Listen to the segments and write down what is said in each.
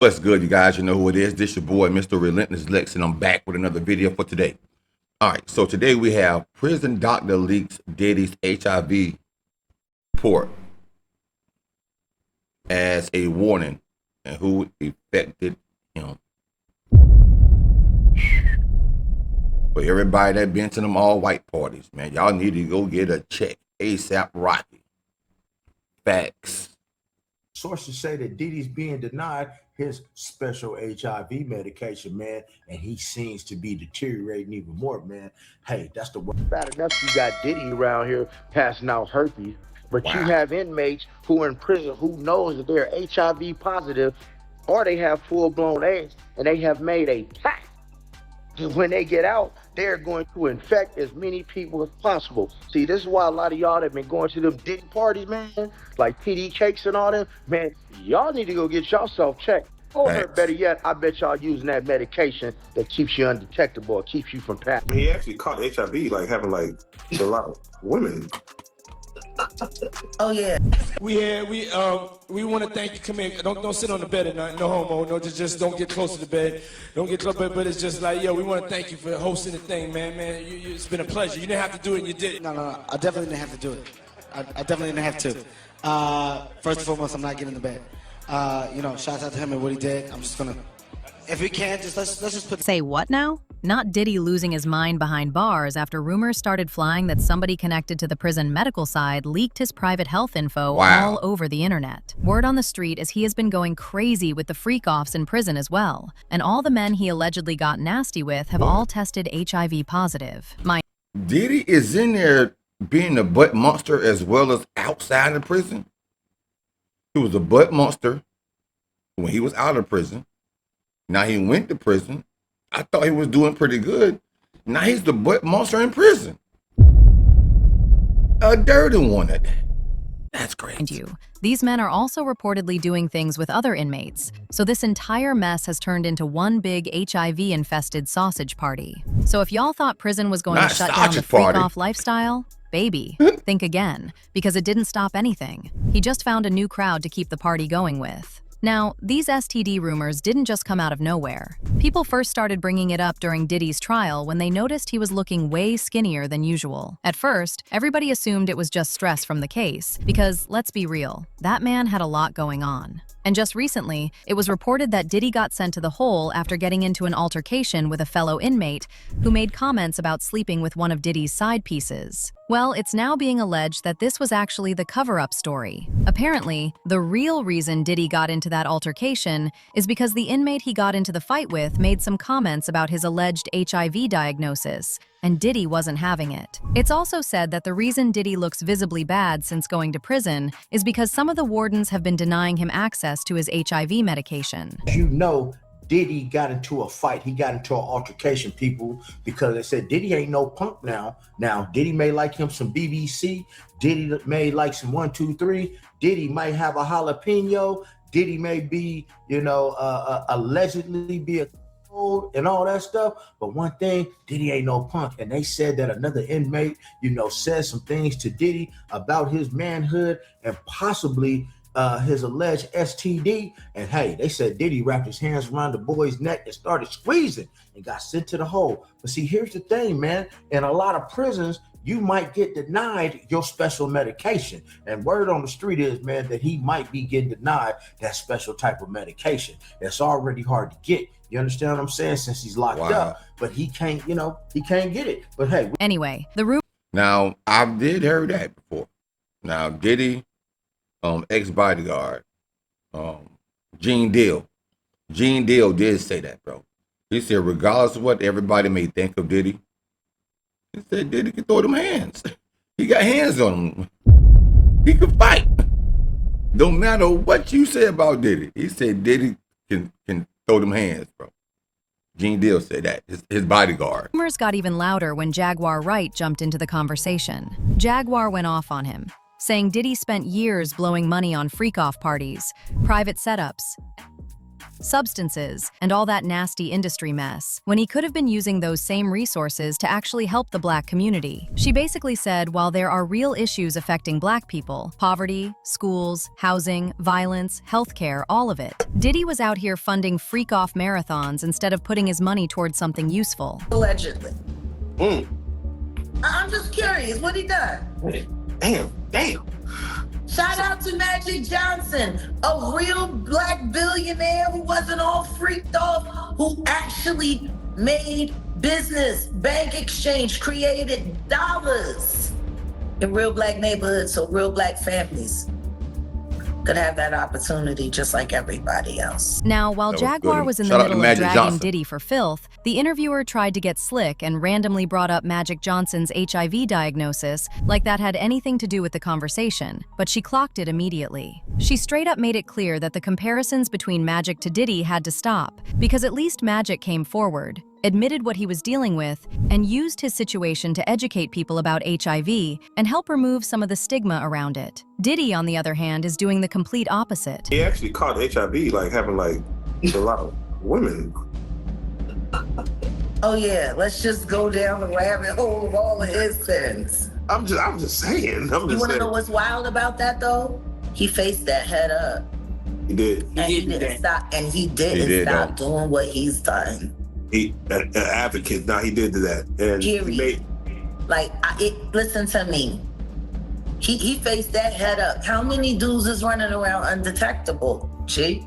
What's good, you guys? You know who it is. This your boy, Mr. Relentless Lex, and I'm back with another video for today. All right, so today we have prison doctor leaks Diddy's HIV report as a warning and who affected him. For everybody that been to them all white parties, man, y'all need to go get a check ASAP Rocky. Facts. Sources say that Diddy's being denied his special HIV medication, man, and he seems to be deteriorating even more, man. Hey, that's the one. Bad enough you got Diddy around here passing out herpes, but Wow. you have inmates who are in prison who knows that they're HIV positive or they have full-blown AIDS, and they have made a pact. When they get out, they're going to infect as many people as possible. See, this is why a lot of y'all that have been going to them Diddy parties, man, like PD cakes and all them, man, y'all need to go get yourself checked. Or better yet, I bet y'all using that medication that keeps you undetectable or keeps you from passing. He actually caught HIV, like having like a lot of women. Oh yeah. We want to thank you. Come here. Don't sit on the bed at night. No homo. No, just don't get close to the bed. Don't get close. But it's just like, yo, we want to thank you for hosting the thing, man. It's been a pleasure. You didn't have to do it, and you did it. No. I definitely didn't have to do it. I definitely didn't have to. First and foremost, I'm not getting in the bed. Shout out to him and what he did. I'm just gonna, if we can, let's just put. Say what now? Not Diddy losing his mind behind bars after rumors started flying that somebody connected to the prison medical side leaked his private health info all over the internet. Word on the street is he has been going crazy with the freak-offs in prison as well, and all the men he allegedly got nasty with have all tested HIV positive. Diddy is in there being a butt monster as well as outside of prison. He was a butt monster when he was out of prison. Now he went to prison. I thought he was doing pretty good. Now he's the butt monster in prison. A dirty one at that. That's crazy. These men are also reportedly doing things with other inmates, so this entire mess has turned into one big HIV-infested sausage party. So if y'all thought prison was going to shut down the freak-off lifestyle, baby, think again, because it didn't stop anything. He just found a new crowd to keep the party going with. Now, these STD rumors didn't just come out of nowhere. People first started bringing it up during Diddy's trial when they noticed he was looking way skinnier than usual. At first, everybody assumed it was just stress from the case, because, let's be real, that man had a lot going on. And just recently, it was reported that Diddy got sent to the hole after getting into an altercation with a fellow inmate who made comments about sleeping with one of Diddy's side pieces. Well, it's now being alleged that this was actually the cover-up story. Apparently, the real reason Diddy got into that altercation is because the inmate he got into the fight with made some comments about his alleged HIV diagnosis, and Diddy wasn't having it. It's also said that the reason Diddy looks visibly bad since going to prison is because some of the wardens have been denying him access to his HIV medication. You know, Diddy got into a fight. He got into an altercation, people, because they said Diddy ain't no punk now. Now, Diddy may like him some BBC. Diddy may like some 1, 2, 3. Diddy might have a jalapeno. Diddy may be, allegedly be a cold and all that stuff. But one thing, Diddy ain't no punk. And they said that another inmate, said some things to Diddy about his manhood and possibly his alleged STD, and hey, they said Diddy wrapped his hands around the boy's neck and started squeezing and got sent to the hole. But see, here's the thing, man. In a lot of prisons, you might get denied your special medication. And word on the street is, man, that he might be getting denied that special type of medication. That's already hard to get. You understand what I'm saying? Since he's locked up, but he can't, he can't get it. But hey. Anyway, the room. Now, I did hear that before. Now, Diddy, ex-bodyguard, Gene Deal did say that, bro. He said, regardless of what everybody may think of Diddy, he said Diddy can throw them hands. He got hands on him. He could fight. Don't matter what you say about Diddy. He said Diddy can throw them hands, bro. Gene Deal said that, his bodyguard. Rumors got even louder when Jaguar Wright jumped into the conversation. Jaguar went off on him, saying Diddy spent years blowing money on freak-off parties, private setups, substances, and all that nasty industry mess, when he could have been using those same resources to actually help the Black community. She basically said while there are real issues affecting Black people, poverty, schools, housing, violence, healthcare, all of it, Diddy was out here funding freak-off marathons instead of putting his money towards something useful. Allegedly. I'm just curious, what he done? Damn. Shout out to Magic Johnson, a real Black billionaire who wasn't all freaked off, who actually made business, bank exchange, created dollars in real Black neighborhoods so real Black families could have that opportunity just like everybody else. Now, while Jaguar was in the middle of dragging Diddy for filth, the interviewer tried to get slick and randomly brought up Magic Johnson's HIV diagnosis like that had anything to do with the conversation, but she clocked it immediately. She straight up made it clear that the comparisons between Magic to Diddy had to stop, because at least Magic came forward, admitted what he was dealing with, and used his situation to educate people about HIV and help remove some of the stigma around it. Diddy, on the other hand, is doing the complete opposite. He actually caught HIV, like having like a lot of women. Oh yeah, let's just go down the rabbit hole of all of his sins. I'm just saying. You want to know what's wild about that though? He faced that head up. He did. And he didn't stop. And he didn't stop doing what he's done. He an advocate. Now he did that. And period. Listen to me. He faced that head up. How many dudes is running around undetectable? Gee.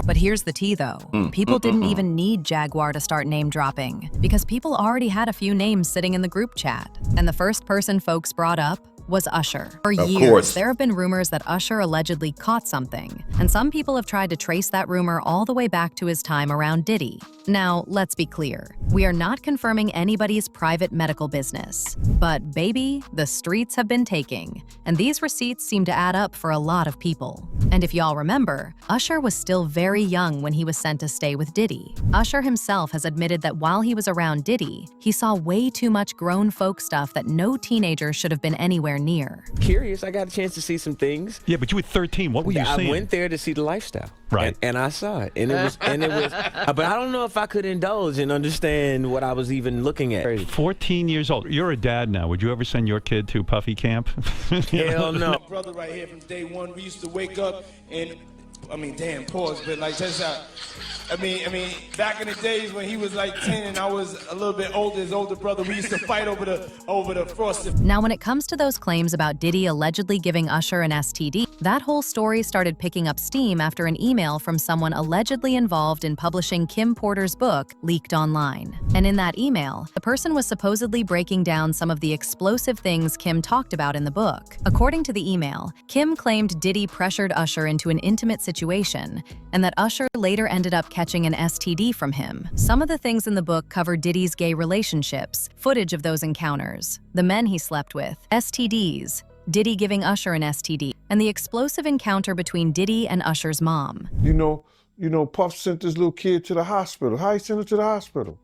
But here's the tea, though. People didn't even need Jaguar to start name dropping, because people already had a few names sitting in the group chat. And the first person folks brought up was Usher. For years, there have been rumors that Usher allegedly caught something, and some people have tried to trace that rumor all the way back to his time around Diddy. Now, let's be clear. We are not confirming anybody's private medical business. But baby, the streets have been taking, and these receipts seem to add up for a lot of people. And if y'all remember, Usher was still very young when he was sent to stay with Diddy. Usher himself has admitted that while he was around Diddy, he saw way too much grown folk stuff that no teenager should have been anywhere near. Curious, I got a chance to see some things. Yeah, but you were 13. What were you seeing? I went there to see the lifestyle. Right. And I saw it. And it was, but I don't know if I could indulge and understand what I was even looking at. 14 years old. You're a dad now. Would you ever send your kid to Puffy camp? Hell no. My brother right here from day one, we used to wake up and, damn, pause, but like, check this out. Back in the days when he was like 10 and I was a little bit older, his older brother, we used to fight over the frosted. Now, when it comes to those claims about Diddy allegedly giving Usher an STD, that whole story started picking up steam after an email from someone allegedly involved in publishing Kim Porter's book leaked online. And in that email, the person was supposedly breaking down some of the explosive things Kim talked about in the book. According to the email, Kim claimed Diddy pressured Usher into an intimate situation, and that Usher later ended up catching an STD from him. Some of the things in the book cover Diddy's gay relationships, footage of those encounters, the men he slept with, STDs, Diddy giving Usher an STD, and the explosive encounter between Diddy and Usher's mom. You know, Puff sent this little kid to the hospital. How he sent her to the hospital?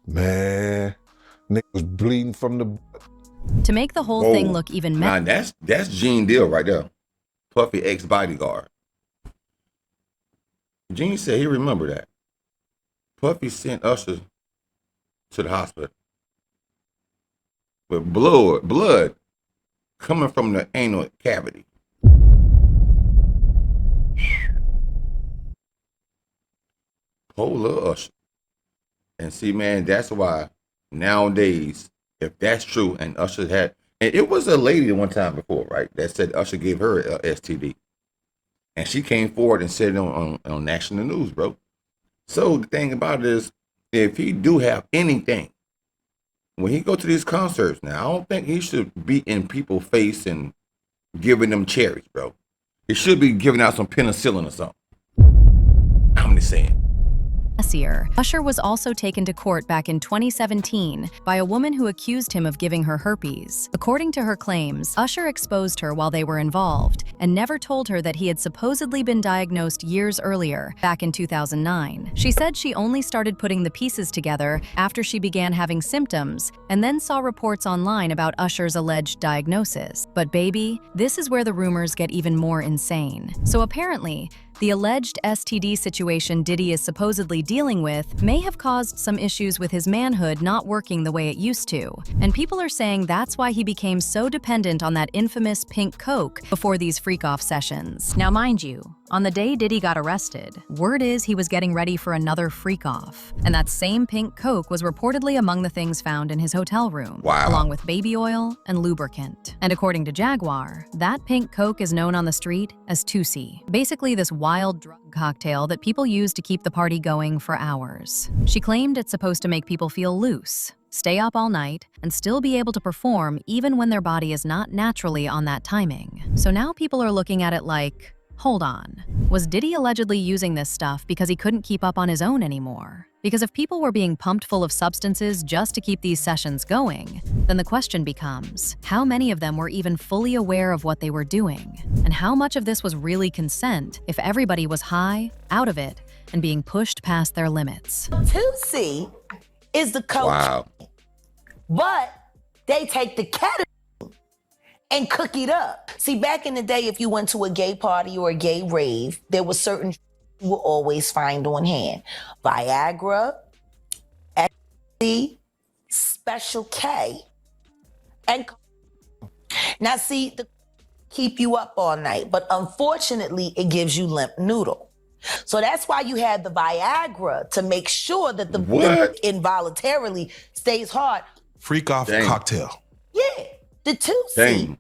Man, nigga was bleeding from the... To make the whole thing look even Now that's Gene Deal right there. Puffy ex-bodyguard. Gene said he remembered that. Puffy sent Usher to the hospital with blood coming from the anal cavity. Poor little Usher. And see, man, that's why nowadays, if that's true, and Usher had, and it was a lady one time before, right, that said Usher gave her a STD. And she came forward and said it on national news, bro. So the thing about it is, if he do have anything, when he go to these concerts now, I don't think he should be in people's face and giving them cherries, bro. He should be giving out some penicillin or something. I'm just saying. Last year, Usher was also taken to court back in 2017 by a woman who accused him of giving her herpes. According to her claims, Usher exposed her while they were involved and never told her that he had supposedly been diagnosed years earlier, back in 2009. She said she only started putting the pieces together after she began having symptoms and then saw reports online about Usher's alleged diagnosis. But baby, this is where the rumors get even more insane. So apparently, The alleged STD situation Diddy is supposedly dealing with may have caused some issues with his manhood not working the way it used to, and people are saying that's why he became so dependent on that infamous pink Coke before these freak-off sessions. Now mind you, on the day Diddy got arrested, word is he was getting ready for another freak-off, and that same pink Coke was reportedly among the things found in his hotel room, along with baby oil and lubricant. And according to Jaguar, that pink Coke is known on the street as Tusi, basically this wild drug cocktail that people use to keep the party going for hours. She claimed it's supposed to make people feel loose, stay up all night, and still be able to perform even when their body is not naturally on that timing. So now people are looking at it like, hold on, was Diddy allegedly using this stuff because he couldn't keep up on his own anymore? Because if people were being pumped full of substances just to keep these sessions going, then the question becomes, how many of them were even fully aware of what they were doing? And how much of this was really consent if everybody was high, out of it, and being pushed past their limits? Tusi is the coach, but they take the ketamine and cook it up. See, back in the day, if you went to a gay party or a gay rave, there was certain you will always find on hand. Viagra, ecstasy, Special K, and now see, the keep you up all night, but unfortunately, it gives you limp noodle. So that's why you had the Viagra to make sure that the involuntarily stays hard. Freak off cocktail. Yeah, the Tusi.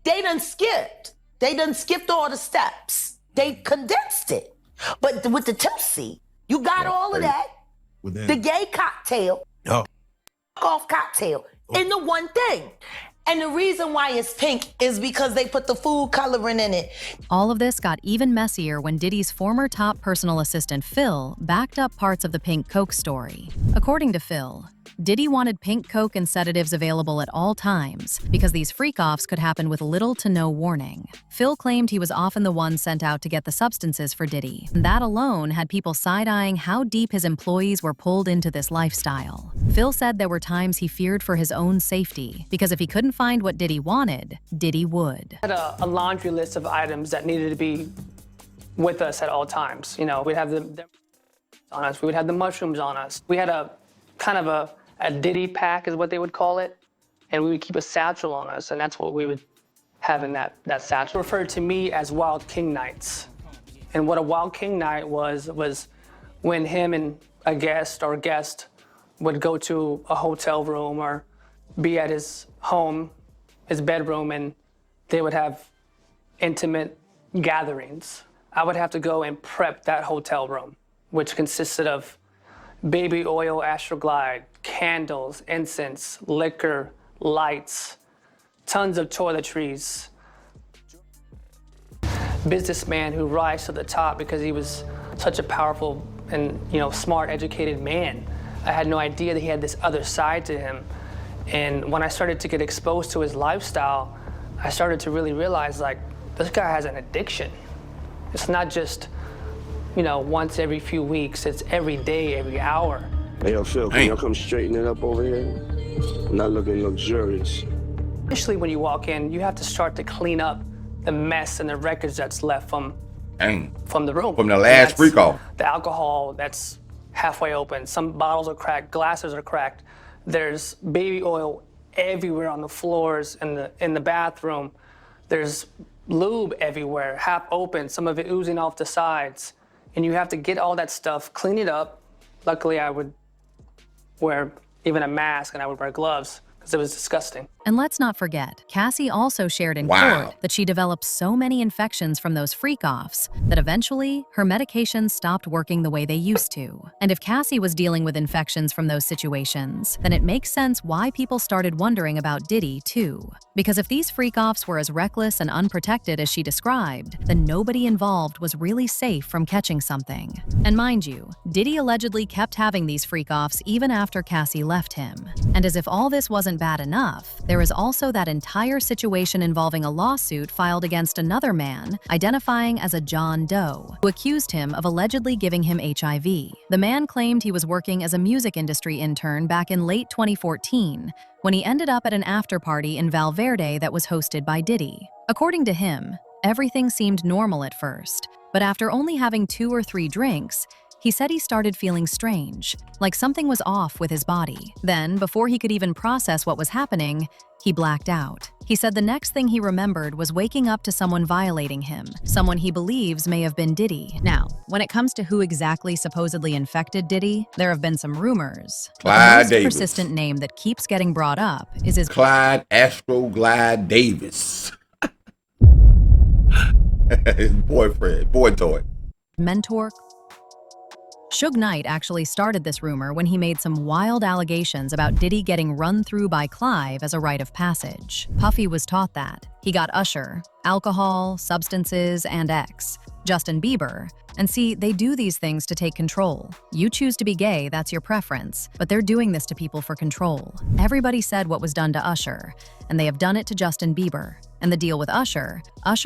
They done skipped. They done skipped all the steps. They condensed it. But with the Tusi, you got all of that. The gay cocktail, off cocktail, in the one thing. And the reason why it's pink is because they put the food coloring in it. All of this got even messier when Diddy's former top personal assistant, Phil, backed up parts of the pink Coke story. According to Phil, Diddy wanted pink Coke and sedatives available at all times because these freak-offs could happen with little to no warning. Phil claimed he was often the one sent out to get the substances for Diddy. That alone had people side-eyeing how deep his employees were pulled into this lifestyle. Phil said there were times he feared for his own safety because if he couldn't find what Diddy wanted, Diddy would. I had a laundry list of items that needed to be with us at all times. You know, we'd have the on us, we would have the mushrooms on us. We had a kind of a Diddy pack is what they would call it, and we would keep a satchel on us, and that's what we would have in that satchel. Referred to me as Wild King Nights. And what a Wild King Night was when him and a guest would go to a hotel room or be at his home, his bedroom, and they would have intimate gatherings. I would have to go and prep that hotel room, which consisted of baby oil, Astroglide, candles, incense, liquor, lights, tons of toiletries. Businessman who rise to the top because he was such a powerful and smart, educated man. I had no idea that he had this other side to him. And when I started to get exposed to his lifestyle, I started to really realize, like, this guy has an addiction. It's not just once every few weeks, it's every day, every hour. Hey, yo, Phil, can y'all come straighten it up over here? Not looking luxurious. Initially, when you walk in, you have to start to clean up the mess and the wreckage that's left from the room. From the last freak off. The alcohol that's halfway open. Some bottles are cracked, glasses are cracked. There's baby oil everywhere on the floors in the bathroom. There's lube everywhere, half open, some of it oozing off the sides. And you have to get all that stuff, clean it up. Luckily, I would wear even a mask and I would wear gloves because it was disgusting. And let's not forget, Cassie also shared in court that she developed so many infections from those freak-offs that eventually her medications stopped working the way they used to. And if Cassie was dealing with infections from those situations, then it makes sense why people started wondering about Diddy too. Because if these freak-offs were as reckless and unprotected as she described, then nobody involved was really safe from catching something. And mind you, Diddy allegedly kept having these freak-offs even after Cassie left him. And as if all this wasn't bad enough, there is also that entire situation involving a lawsuit filed against another man, identifying as a John Doe, who accused him of allegedly giving him HIV. The man claimed he was working as a music industry intern back in late 2014, when he ended up at an after-party in Valverde that was hosted by Diddy. According to him, everything seemed normal at first, But after only having 2 or 3 drinks, he said he started feeling strange, like something was off with his body. Then, before he could even process what was happening, he blacked out. He said the next thing he remembered was waking up to someone violating him, someone he believes may have been Diddy. Now, when it comes to who exactly supposedly infected Diddy, there have been some rumors. But the most Davis. persistent name that keeps getting brought up is his Clyde Astroglide Davis. His boyfriend, boy toy. mentor. Suge Knight actually started this rumor when he made some wild allegations about Diddy getting run through by Clive as a rite of passage. Puffy was taught that. He got Usher, alcohol, substances, and X. Justin Bieber. And see, they do these things to take control. You choose to be gay, that's your preference. But they're doing this to people for control. Everybody said what was done to Usher, and they have done it to Justin Bieber. And the deal with Usher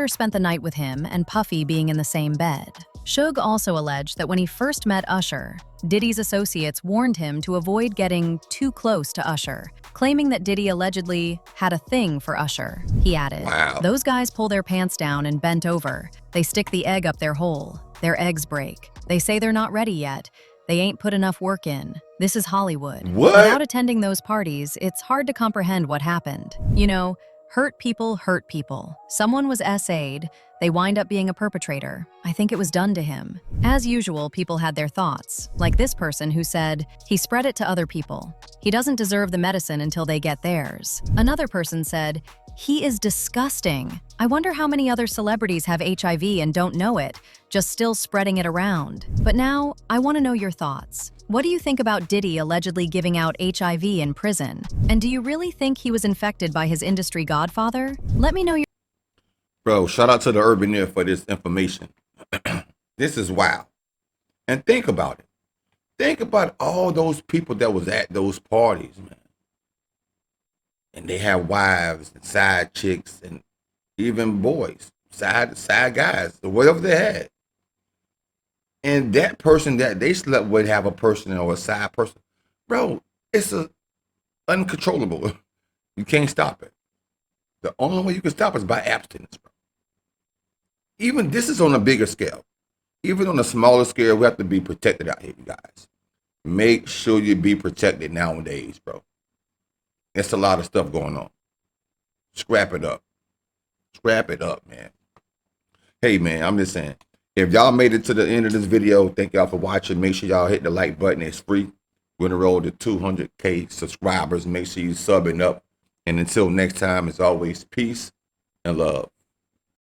spent the night with him and Puffy being in the same bed. Suge also alleged that when he first met Usher, Diddy's associates warned him to avoid getting too close to Usher, claiming that Diddy allegedly had a thing for Usher. He added, Wow. Those guys pull their pants down and bent over. They stick the egg up their hole. Their eggs break. They say they're not ready yet. They ain't put enough work in. This is Hollywood. What? Without attending those parties, it's hard to comprehend what happened. You know, hurt people hurt people. Someone was SA'd. They wind up being a perpetrator. I think it was done to him. As usual, people had their thoughts. Like this person who said, he spread it to other people. He doesn't deserve the medicine until they get theirs. Another person said, he is disgusting. I wonder how many other celebrities have HIV and don't know it, just still spreading it around. But now, I want to know your thoughts. What do you think about Diddy allegedly giving out HIV in prison? And do you really think he was infected by his industry godfather? Let me know your... Bro, shout out to the Urban Air for this information. This is wild. And think about it. Think about all those people that was at those parties, man. And they have wives and side chicks and even boys, side guys, or whatever they had. And that person that they slept with have a person or a side person. Bro, it's uncontrollable. You can't stop it. The only way you can stop it is by abstinence, bro. Even this is on a bigger scale. Even on a smaller scale, we have to be protected out here, you guys. Make sure you be protected nowadays, bro. It's a lot of stuff going on. Scrap it up. Scrap it up, man. Hey, man, I'm just saying. If y'all made it to the end of this video, thank y'all for watching. Make sure y'all hit the like button. It's free. We're on the road to 200K subscribers. Make sure you subbing up. And until next time, as always, peace and love.